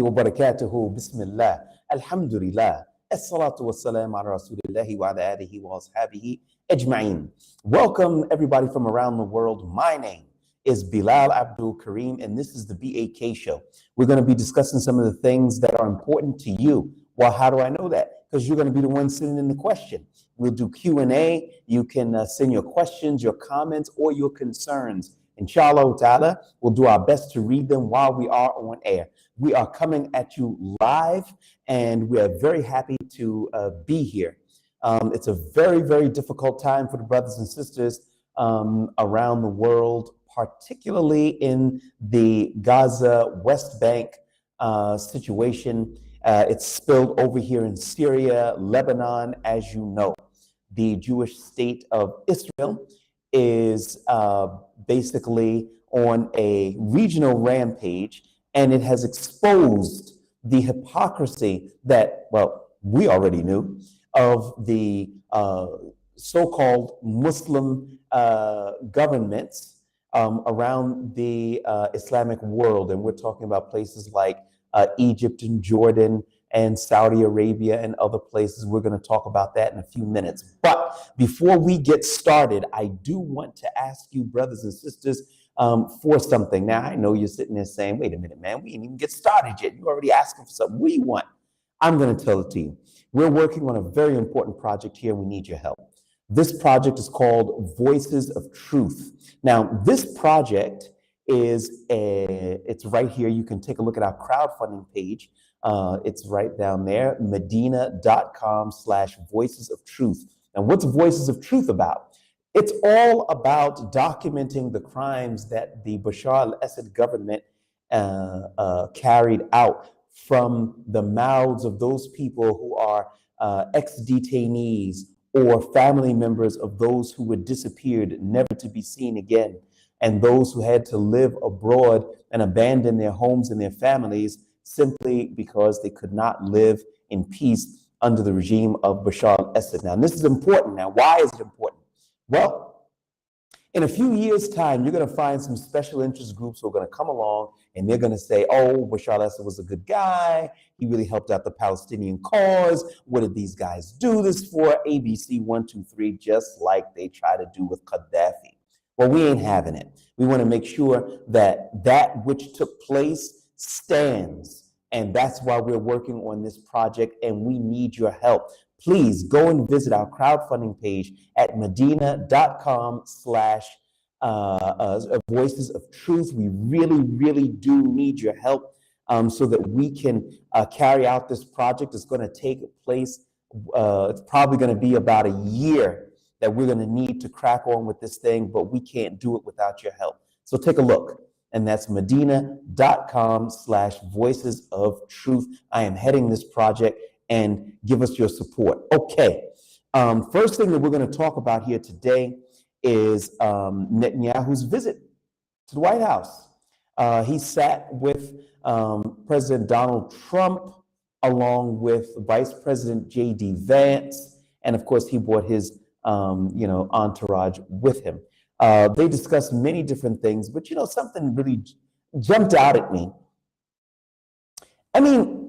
وبركاته بسم الله الحمد لله الصلاة والسلام على رسول الله وعلى آله وأصحابه أجمعين. Welcome everybody from around the world. My name is Bilal Abdul Kareem and this is the BAK show. We're going to be discussing some of the things that are important to you. Well, how do I know that? Because you're going to be the one sending in the question. We'll do Q&A. You can send your questions, your comments, or your concerns. Inshallah ta'ala, we'll do our best to read them while we are on air. We are coming at you live, and we are very happy to be here. It's a very, very difficult time for the brothers and sisters around the world, particularly in the Gaza West Bank situation. It's spilled over here in Syria, Lebanon, as you know. The Jewish state of Israel is basically on a regional rampage, and it has exposed the hypocrisy that, well, we already knew of the so-called Muslim governments around the Islamic world. And we're talking about places like Egypt and Jordan and Saudi Arabia and other places. We're going to talk about that in a few minutes. But before we get started, I do want to ask you, brothers and sisters, for something. Now, I know you're sitting there saying, wait a minute, man, we didn't even get started yet. You're already asking for something we want. I'm going to tell it to you. We're working on a very important project here. We need your help. This project is called Voices of Truth. Now, this project is it's right here. You can take a look at our crowdfunding page. It's right down there, medina.com/voices of truth. And what's Voices of Truth about? It's all about documenting the crimes that the Bashar al-Assad government carried out from the mouths of those people who are ex-detainees or family members of those who were disappeared, never to be seen again, and those who had to live abroad and abandon their homes and their families simply because they could not live in peace under the regime of Bashar al-Assad. Now, this is important. Now, why is it important? Well, in a few years' time, you're going to find some special interest groups who are going to come along and they're going to say, oh, Bashar al-Assad was a good guy. He really helped out the Palestinian cause. What did these guys do this for? ABC 1, 2, 3, just like they try to do with Gaddafi. Well, we ain't having it. We want to make sure that that which took place stands. And that's why we're working on this project, and we need your help. Please go and visit our crowdfunding page at medina.com/voices of truth. We really, really do need your help so that we can carry out this project. It's going to take place, it's probably going to be about a year that we're going to need to crack on with this thing, but we can't do it without your help. So take a look. And that's medina.com/voices of truth. I am heading this project, and give us your support. Okay. First thing that we're going to talk about here today is Netanyahu's visit to the White House. He sat with President Donald Trump along with Vice President J.D. Vance. And of course, he brought his entourage with him. They discussed many different things, but something really jumped out at me. I mean,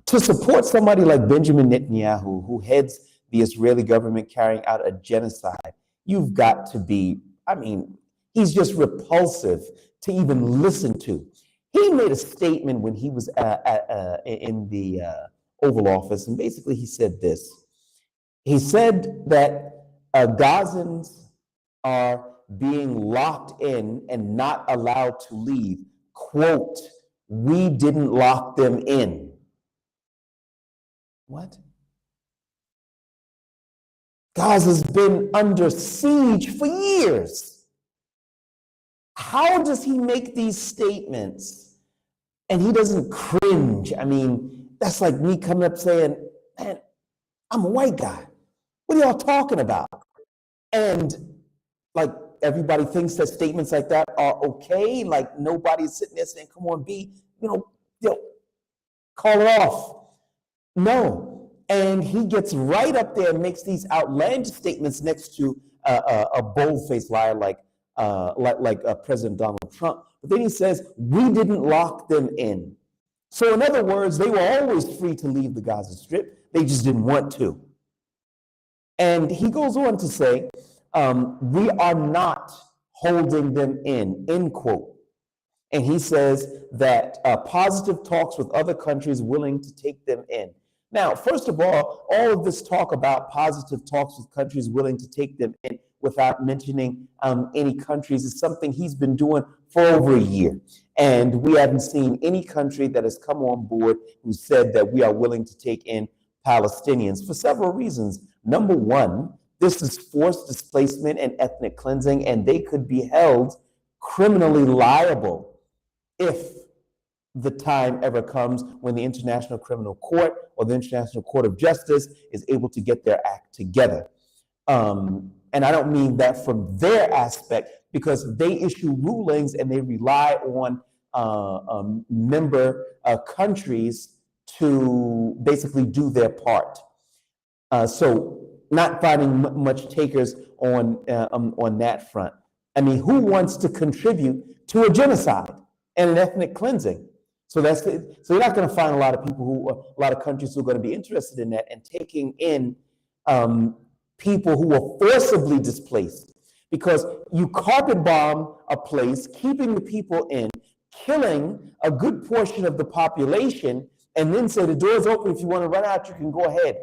to support somebody like Benjamin Netanyahu, who heads the Israeli government carrying out a genocide, you've got to be, he's just repulsive to even listen to. He made a statement when he was in the Oval Office, and basically he said this. He said that Gazans are being locked in and not allowed to leave. Quote, we didn't lock them in. What? Gaza's been under siege for years. How does he make these statements and he doesn't cringe? I mean, that's like me coming up saying, man, I'm a white guy. What are y'all talking about? And like, everybody thinks that statements like that are okay. Like nobody's sitting there saying, come on, B, call it off. No. And he gets right up there and makes these outlandish statements next to a bold-faced liar like President Donald Trump. But then he says, we didn't lock them in. So in other words, they were always free to leave the Gaza Strip. They just didn't want to. And he goes on to say, we are not holding them in, end quote. And he says that positive talks with other countries willing to take them in. Now, first of all of this talk about positive talks with countries willing to take them in without mentioning any countries is something he's been doing for over a year. And we haven't seen any country that has come on board who said that we are willing to take in Palestinians for several reasons. Number one, this is forced displacement and ethnic cleansing, and they could be held criminally liable if the time ever comes when the International Criminal Court or the International Court of Justice is able to get their act together. And I don't mean that from their aspect, because they issue rulings and they rely on member countries to basically do their part. So not finding much takers on that front. I mean, who wants to contribute to a genocide and an ethnic cleansing? So you're not going to find a lot of countries who are going to be interested in that and taking in people who were forcibly displaced, because you carpet bomb a place, keeping the people in, killing a good portion of the population, and then say the door's open. If you want to run out, you can go ahead.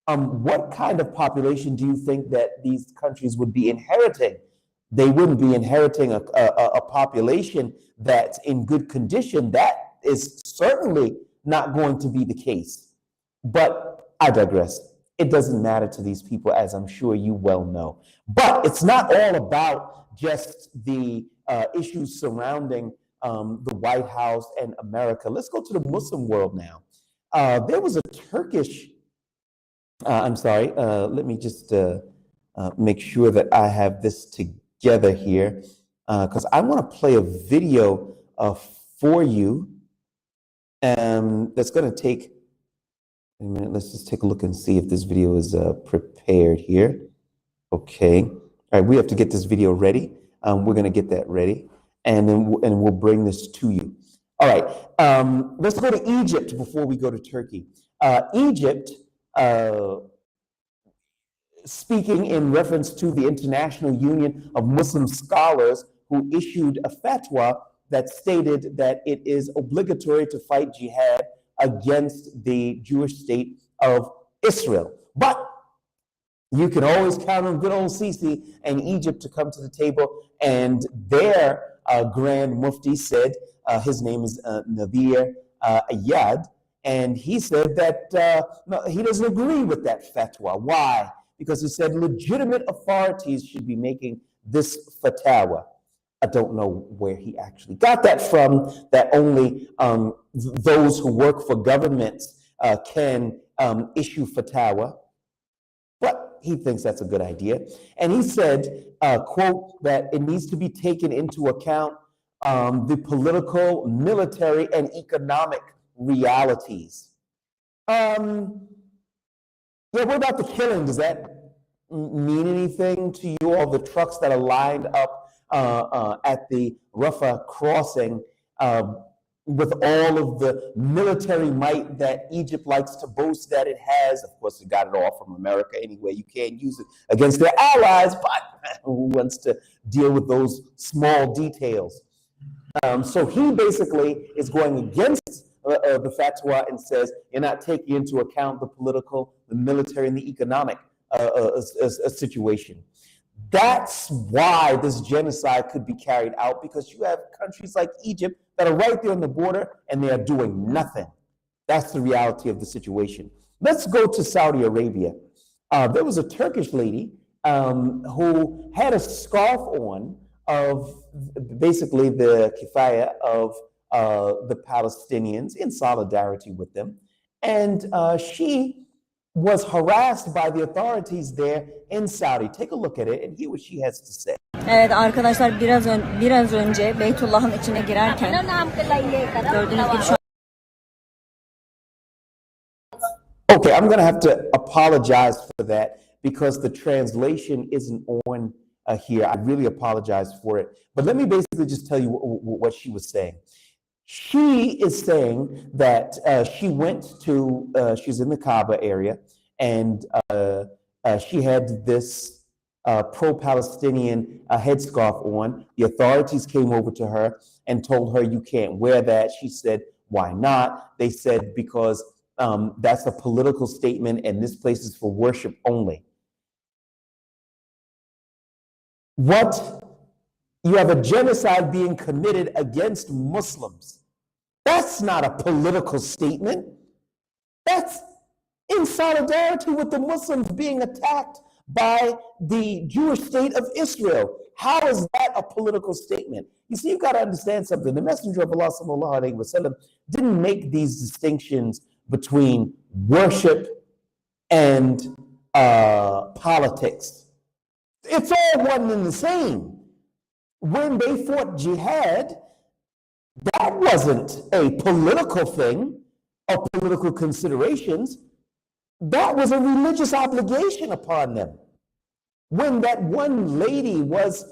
What kind of population do you think that these countries would be inheriting? They wouldn't be inheriting a population that's in good condition. That is certainly not going to be the case. But I digress. It doesn't matter to these people, as I'm sure you well know. But it's not all about just the issues surrounding the White House and America. Let's go to the Muslim world now. There was a Turkish, let me just make sure that I have this together here, because I want to play a video for you that's going to take a minute. Let's just take a look and see if this video is prepared here. Okay. All right, we have to get this video ready. We're going to get that ready, and then we'll bring this to you. All right, let's go to Egypt before we go to Turkey. Egypt, speaking in reference to the International Union of Muslim Scholars, who issued a fatwa that stated that it is obligatory to fight jihad against the Jewish state of Israel. But you can always count on good old Sisi and Egypt to come to the table, and their Grand Mufti said, his name is Nadir Ayad, and he said that no, he doesn't agree with that fatwa. Why? Because he said legitimate authorities should be making this fatwa. I don't know where he actually got that from, that only those who work for governments can issue fatwa, but he thinks that's a good idea. And he said, quote, that it needs to be taken into account the political, military, and economic realities. Yeah, what about the killing? Does that mean anything to you? All the trucks that are lined up at the Rafah crossing with all of the military might that Egypt likes to boast that it has. Of course, it got it all from America anyway. You can't use it against their allies, but who wants to deal with those small details? So he basically is going against the fatwa and says you're not taking into account the political, the military, and the economic situation. That's why this genocide could be carried out, because you have countries like Egypt that are right there on the border and they are doing nothing. That's the reality of the situation. Let's go to Saudi Arabia. There was a Turkish lady who had a scarf on of basically the kifaya of the Palestinians in solidarity with them. And she was harassed by the authorities there in Saudi. Take a look at it and hear what she has to say. Evet arkadaşlar, biraz önce Beytullah'ın içine girerken gördüğünüz gibi şu an... Okay, I'm going to have to apologize for that because the translation isn't on here. I really apologize for it. But let me basically just tell you what she was saying. She is saying that she's in the Kaaba area, and she had this pro-Palestinian headscarf on. The authorities came over to her and told her, you can't wear that. She said, why not? They said, because that's a political statement and this place is for worship only. What? You have a genocide being committed against Muslims. That's not a political statement. That's in solidarity with the Muslims being attacked by the Jewish state of Israel. How is that a political statement? You see, you've got to understand something. The Messenger of Allah sallallahu alaihi wasallam didn't make these distinctions between worship and politics. It's all one and the same. When they fought jihad, that wasn't a political thing or political considerations. That was a religious obligation upon them. When that one lady was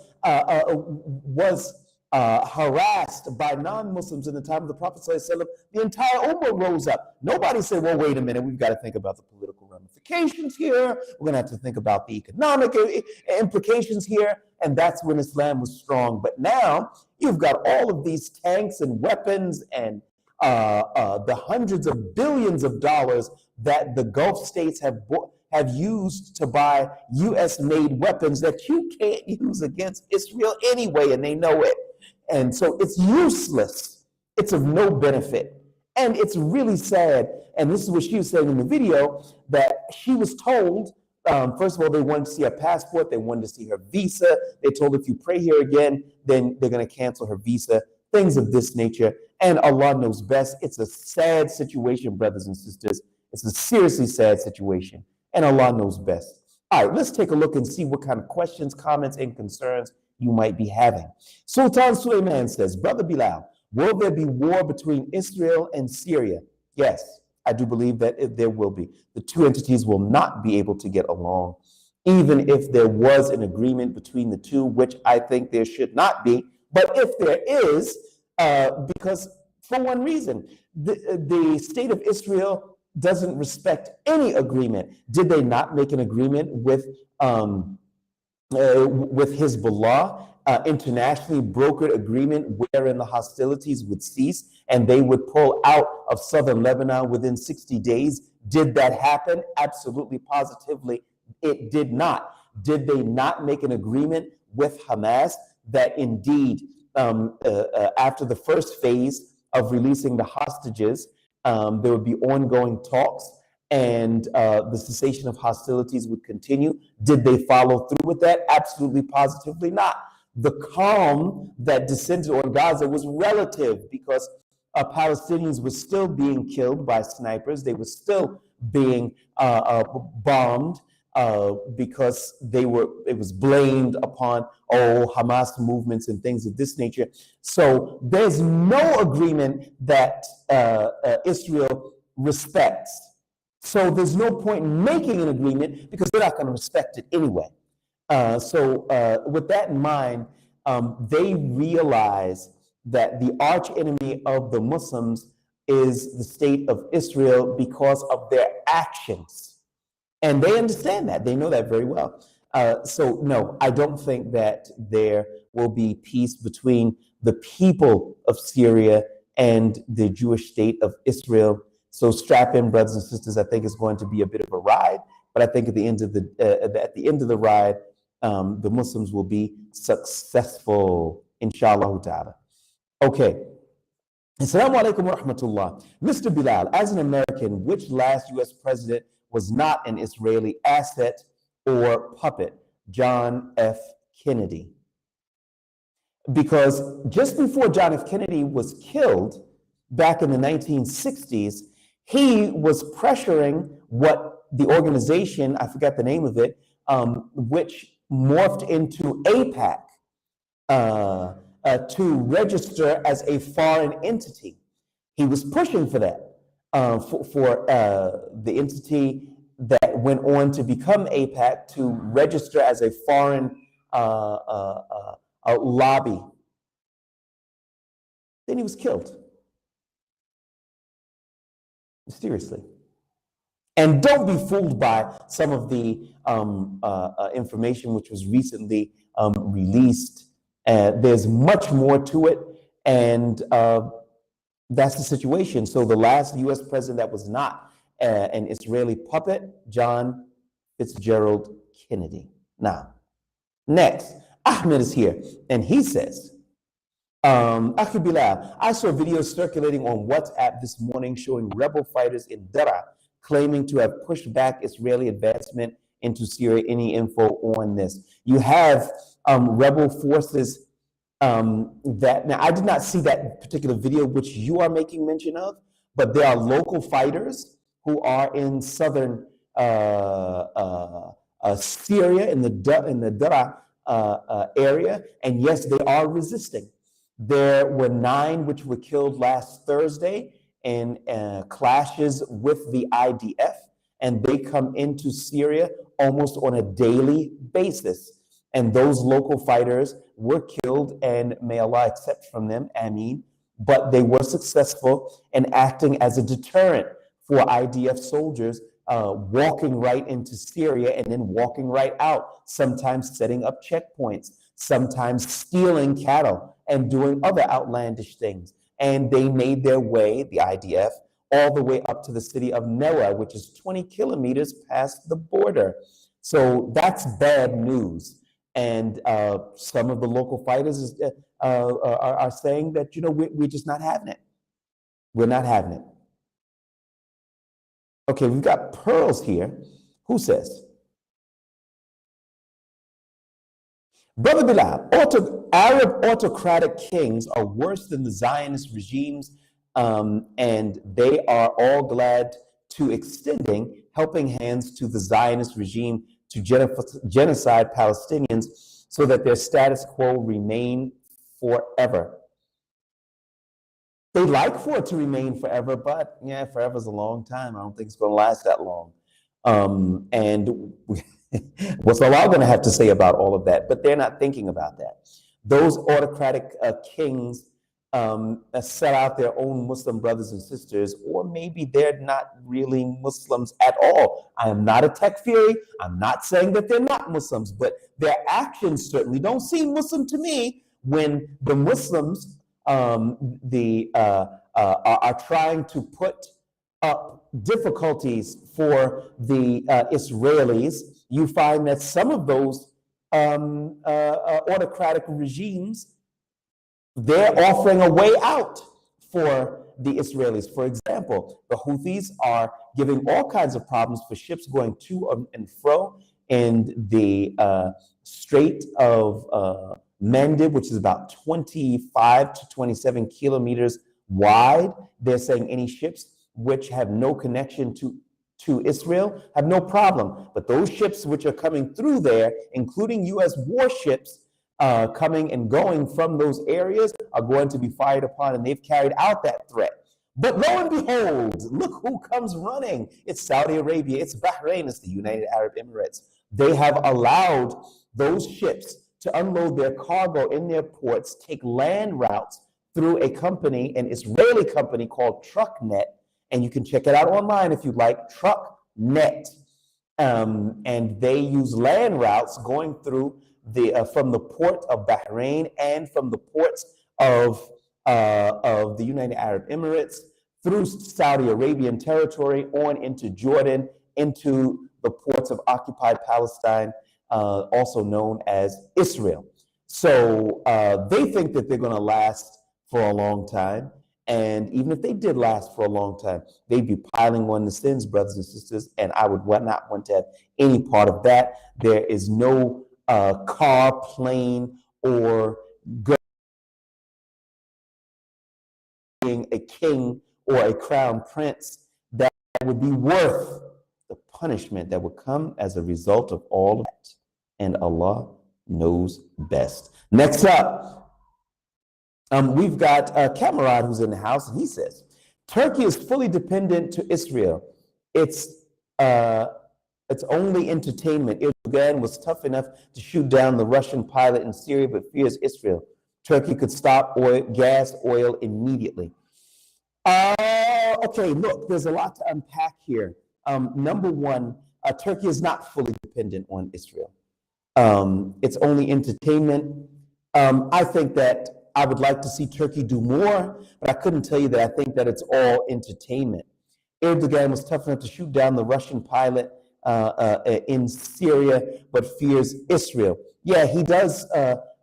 harassed by non-Muslims in the time of the Prophet ﷺ, the entire ummah rose up. Nobody said, well, wait a minute, we've got to think about the political ramifications here. We're going to have to think about the economic implications here. And that's when Islam was strong. But now you've got all of these tanks and weapons and the hundreds of billions of dollars that the Gulf states have used to buy U.S.-made weapons that you can't use against Israel anyway, and they know it. And so it's useless. It's of no benefit. And it's really sad, and this is what she was saying in the video, that she was told, first of all, they wanted to see her passport, they wanted to see her visa. They told her, if you pray here again, then they're going to cancel her visa, things of this nature. And Allah knows best. It's a sad situation, brothers and sisters. It's a seriously sad situation, and Allah knows best. All right, let's take a look and see what kind of questions, comments, and concerns you might be having. Sultan Suleiman says, Brother Bilal, will there be war between Israel and Syria? Yes, I do believe that there will be. The two entities will not be able to get along, even if there was an agreement between the two, which I think there should not be. But if there is, because for one reason, the state of Israel doesn't respect any agreement. Did they not make an agreement with Hezbollah, internationally brokered agreement wherein the hostilities would cease and they would pull out of southern Lebanon within 60 days? Did that happen? Absolutely, positively, it did not. Did they not make an agreement with Hamas that indeed, after the first phase of releasing the hostages, there would be ongoing talks and the cessation of hostilities would continue? Did they follow through with that? Absolutely, positively not. The calm that descended on Gaza was relative because Palestinians were still being killed by snipers. They were still being bombed because it was blamed upon Hamas movements and things of this nature. So there's no agreement that Israel respects. So there's no point in making an agreement because they're not going to respect it anyway. So with that in mind, they realize that the arch enemy of the Muslims is the state of Israel because of their actions. And they understand that. They know that very well. So no, I don't think that there will be peace between the people of Syria and the Jewish state of Israel. So strap in, brothers and sisters. I think it's going to be a bit of a ride, but I think at the end of the ride, the Muslims will be successful, inshallah ta'ala. Okay. Assalamu alaikum wa rahmatullah. Mr. Bilal, as an American, which last U.S. president was not an Israeli asset or puppet? John F. Kennedy. Because just before John F. Kennedy was killed back in the 1960s, he was pressuring what the organization, I forgot the name of it, which morphed into AIPAC, to register as a foreign entity. He was pushing for that, for the entity that went on to become AIPAC to register as a foreign lobby. Then he was killed. mysteriously. And don't be fooled by some of the information which was recently released. There's much more to it, and that's the situation. So the last U.S. president that was not an Israeli puppet, John Fitzgerald Kennedy. Now, next, Ahmed is here, and he says, Akhi Bilal, I saw videos circulating on WhatsApp this morning showing rebel fighters in Daraa claiming to have pushed back Israeli advancement into Syria. Any info on this? You have rebel forces that, now I did not see that particular video which you are making mention of, but there are local fighters who are in southern Syria, in the Daraa area, and yes, they are resisting. There were 9 which were killed last Thursday in clashes with the IDF, and they come into Syria almost on a daily basis. And those local fighters were killed, and may Allah accept from them, Ameen. But they were successful in acting as a deterrent for IDF soldiers walking right into Syria and then walking right out, sometimes setting up checkpoints, sometimes stealing cattle and doing other outlandish things. And they made their way, the IDF, all the way up to the city of Nera, which is 20 kilometers past the border. So that's bad news. And some of the local fighters are saying that, you know, we're just not having it. We're not having it. Okay, we've got Pearls here. Who says, Brother Bilal, Arab autocratic kings are worse than the Zionist regimes, and they are all glad to extending helping hands to the Zionist regime to genocide Palestinians so that their status quo remain forever. They'd like for it to remain forever, but yeah, forever is a long time. I don't think it's going to last that long. And what's Allah going to have to say about all of that? But they're not thinking about that. Those autocratic kings set out their own Muslim brothers and sisters, or maybe they're not really Muslims at all. I am not a takfiri. I'm not saying that they're not Muslims, but their actions certainly don't seem Muslim to me when the Muslims are trying to put up difficulties for the Israelis. You find that some of those autocratic regimes, they're offering a way out for the Israelis. For example, the Houthis are giving all kinds of problems for ships going to and fro in the Strait of Mandeb, which is about 25 to 27 kilometers wide. They're saying any ships which have no connection to Israel have no problem. But those ships which are coming through there, including U.S. warships coming and going from those areas, are going to be fired upon, and they've carried out that threat. But lo and behold, look who comes running. It's Saudi Arabia, it's Bahrain, it's the United Arab Emirates. They have allowed those ships to unload their cargo in their ports, take land routes through a company, an Israeli company called TruckNet, and you can check it out online if you'd like, TruckNet. And they use land routes going through from the port of Bahrain and from the ports of the United Arab Emirates through Saudi Arabian territory on into Jordan, into the ports of occupied Palestine, also known as Israel. So they think that they're going to last for a long time. And even if they did last for a long time, they'd be piling on the sins, brothers and sisters, and I would not want to have any part of that. There is no car, plane, or being a king or a crown prince that would be worth the punishment that would come as a result of all of that. And Allah knows best. Next up, we've got Camarad who's in the house, and he says, Turkey is fully dependent to Israel. It's only entertainment. Erdogan was tough enough to shoot down the Russian pilot in Syria, but fears Israel. Turkey could stop oil, gas, oil immediately. Okay, look, there's a lot to unpack here. Number one, Turkey is not fully dependent on Israel. It's only entertainment. I think that I would like to see Turkey do more, but I couldn't tell you that I think that it's all entertainment. Erdogan was tough enough to shoot down the Russian pilot in Syria, but fears Israel. Yeah, he does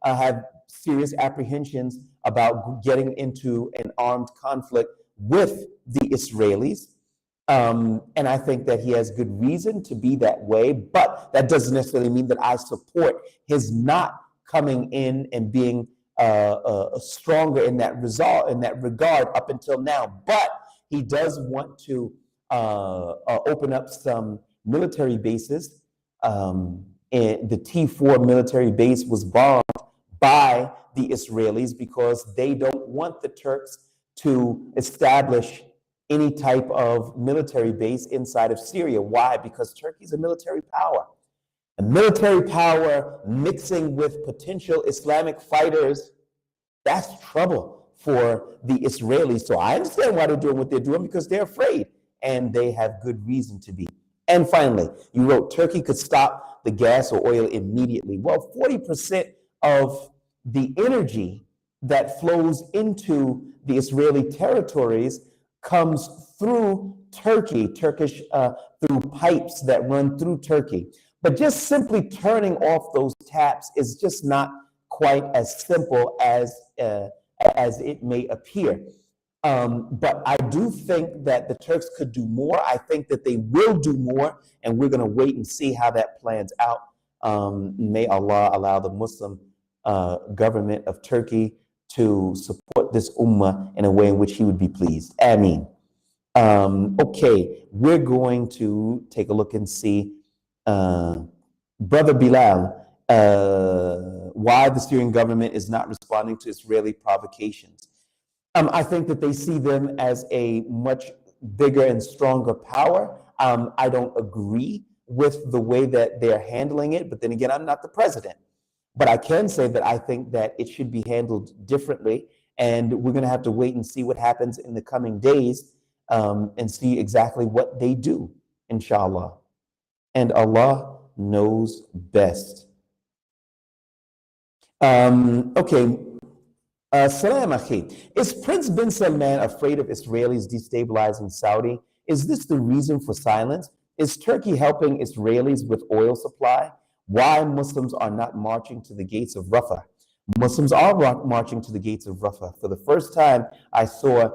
have serious apprehensions about getting into an armed conflict with the Israelis. And I think that he has good reason to be that way, but that doesn't necessarily mean that I support his not coming in and being stronger in that regard up until now. But he does want to open up some military bases. And the T4 military base was bombed by the Israelis because they don't want the Turks to establish any type of military base inside of Syria. Why? Because Turkey is a military power. A military power mixing with potential Islamic fighters, that's trouble for the Israelis. So I understand why they're doing what they're doing, because they're afraid, and they have good reason to be. And finally, you wrote Turkey could stop the gas or oil immediately. Well, 40% of the energy that flows into the Israeli territories comes through Turkey, through pipes that run through Turkey. But just simply turning off those taps is just not quite as simple as it may appear. But I do think that the Turks could do more. I think that they will do more, and we're going to wait and see how that plans out. May Allah allow the Muslim government of Turkey to support this ummah in a way in which he would be pleased. Ameen. Okay, we're going to take a look and see, Brother Bilal, why the Syrian government is not responding to Israeli provocations. I think that they see them as a much bigger and stronger power. I don't agree with the way that they're handling it, but then again, I'm not the president. But I can say that I think that it should be handled differently, and we're going to have to wait and see what happens in the coming days, and see exactly what they do, inshallah. And Allah knows best. Okay. Salam akhi. Is Prince bin Salman afraid of Israelis destabilizing Saudi? Is this the reason for silence? Is Turkey helping Israelis with oil supply? Why Muslims are not marching to the gates of Rafah? Muslims are marching to the gates of Rafah. For the first time, I saw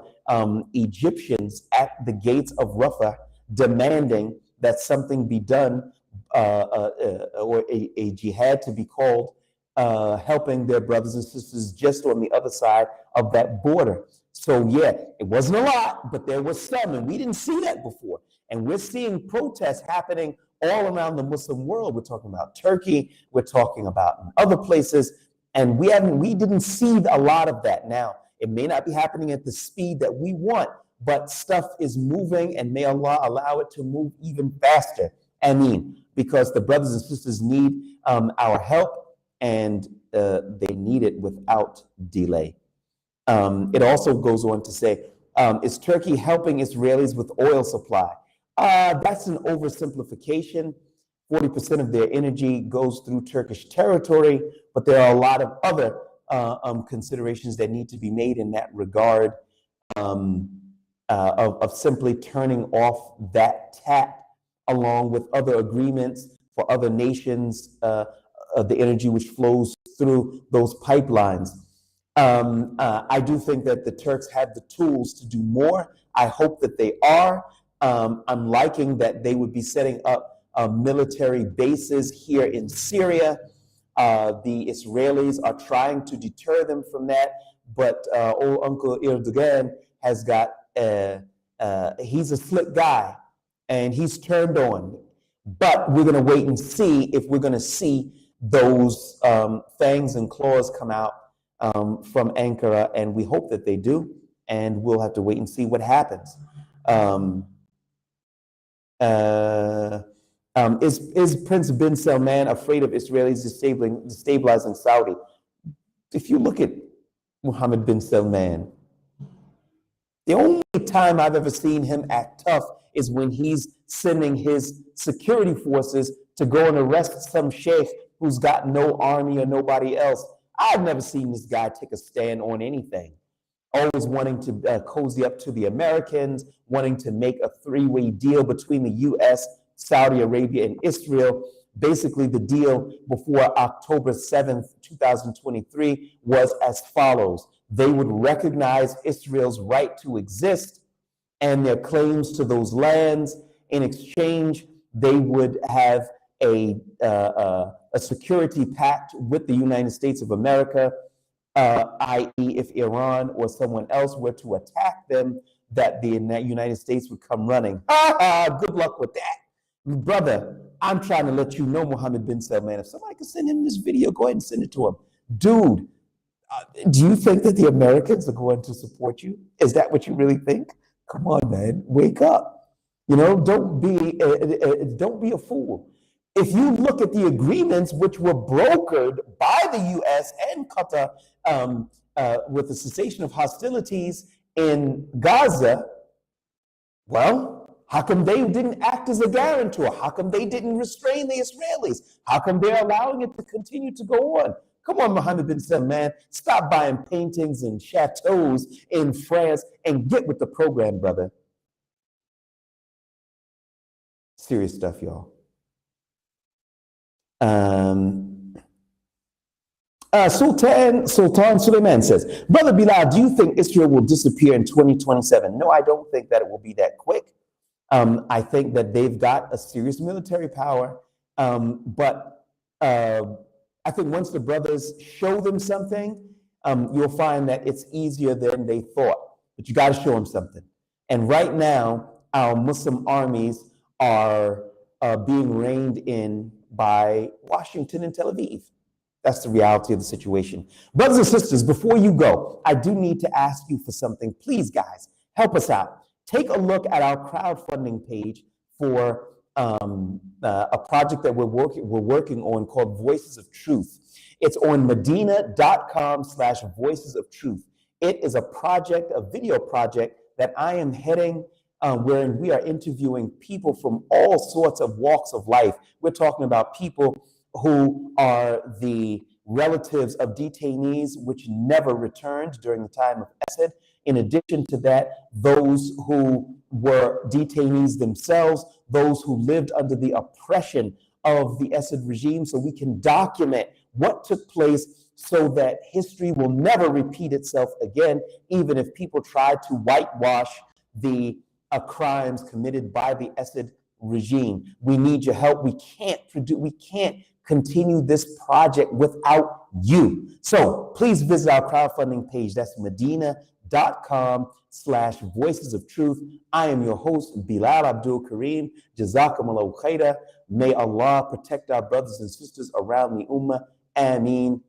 Egyptians at the gates of Rafah demanding that something be done, or a jihad to be called, helping their brothers and sisters just on the other side of that border. So yeah, it wasn't a lot, but there was some, and we didn't see that before. And we're seeing protests happening all around the Muslim world. We're talking about Turkey, we're talking about other places, and we didn't see a lot of that. Now, it may not be happening at the speed that we want, but stuff is moving, and may Allah allow it to move even faster. Ameen. Because the brothers and sisters need our help, and they need it without delay. It also goes on to say, is Turkey helping Israelis with oil supply? That's an oversimplification. 40% of their energy goes through Turkish territory, but there are a lot of other considerations that need to be made in that regard, of simply turning off that tap, along with other agreements for other nations, of the energy which flows through those pipelines. I do think that the Turks have the tools to do more. I hope that they are. I'm liking that they would be setting up military bases here in Syria. The Israelis are trying to deter them from that, but old Uncle Erdogan has got, he's a slick guy, and he's turned on. But we're going to wait and see if we're going to see those fangs and claws come out from Ankara, and we hope that they do, and we'll have to wait and see what happens. Is Prince bin Salman afraid of Israelis destabilizing Saudi? If you look at Mohammed bin Salman, The only time I've ever seen him act tough is when he's sending his security forces to go and arrest some sheikh who's got no army or nobody else. I've never seen this guy take a stand on anything. Always wanting to cozy up to the Americans, wanting to make a three-way deal between the U.S., Saudi Arabia, and Israel. Basically, the deal before October 7th, 2023 was as follows. They would recognize Israel's right to exist and their claims to those lands. In exchange, they would have a security pact with the United States of America, i.e., if Iran or someone else were to attack them, that the United States would come running. Good luck with that. Brother, I'm trying to let you know, Mohammed bin Salman, if somebody can send him this video, go ahead and send it to him. Dude, do you think that the Americans are going to support you? Is that what you really think? Come on, man, wake up. You know, don't be a fool. If you look at the agreements which were brokered by the U.S. and Qatar with the cessation of hostilities in Gaza, well, how come they didn't act as a guarantor? How come they didn't restrain the Israelis? How come they're allowing it to continue to go on? Come on, Mohammed bin Salman, stop buying paintings and chateaus in France and get with the program, brother. Serious stuff, y'all. Sultan Suleiman says, Brother Bilal, do you think Israel will disappear in 2027? No, I don't think that it will be that quick. I think that they've got a serious military power, but I think once the brothers show them something, you'll find that it's easier than they thought. But you got to show them something. And right now, our Muslim armies are being reined in by Washington and Tel Aviv. That's the reality of the situation. Brothers and sisters, before you go, I do need to ask you for something. Please, guys, help us out. Take a look at our crowdfunding page for a project that we're working on called Voices of Truth. It's on medina.com/Voices of Truth. It is a project, a video project that I am heading wherein we are interviewing people from all sorts of walks of life. We're talking about people who are the relatives of detainees which never returned during the time of Assad. In addition to that, those who were detainees themselves, those who lived under the oppression of the Assad regime, so we can document what took place so that history will never repeat itself again, even if people try to whitewash the crimes committed by the Assad regime. We need your help. We can't continue this project without you. So please visit our crowdfunding page. That's medina.com/Voices of Truth. I am your host, Bilal Abdul Kareem. Jazakumullahu khaira. May Allah protect our brothers and sisters around the Ummah. Ameen.